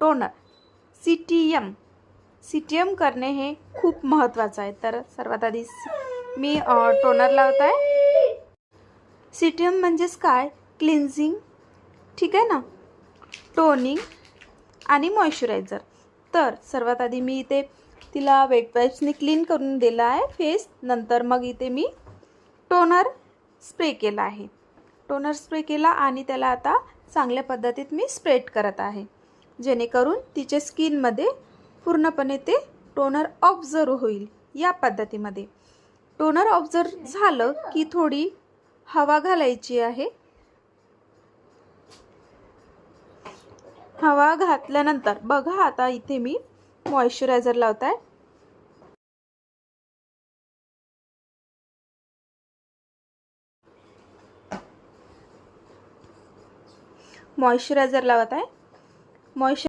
Toner C T M करणे हे खूप महत्त्वाचं आहे। तर सर्वात आधी मी टोनर लावत आहे। सी टी एम म्हणजेच काय, क्लिन्झिंग, ठीक आहे ना, टोनिंग आणि मॉइश्चरायझर। तर सर्वात आधी मी इथे तिला वेट वाईप्सने क्लीन करून दिला आहे फेस। नंतर मग इथे मी टोनर स्प्रे केला आहे। टोनर स्प्रे केला आणि त्याला आता चांगल्या पद्धतीत मी स्प्रेड करत आहे, जेणेकरून तिच्या स्किनमध्ये पूर्णपणे ते टोनर ऑब्झर्व होईल। या पद्धतीमध्ये टोनर ऑब्झर्व झालं की थोडी हवा घालायची आहे। हवा घातल्यानंतर बघा आता इथे मी मॉइश्चरायझर लावत आहे। मॉइश्चरायझर लावत आहे।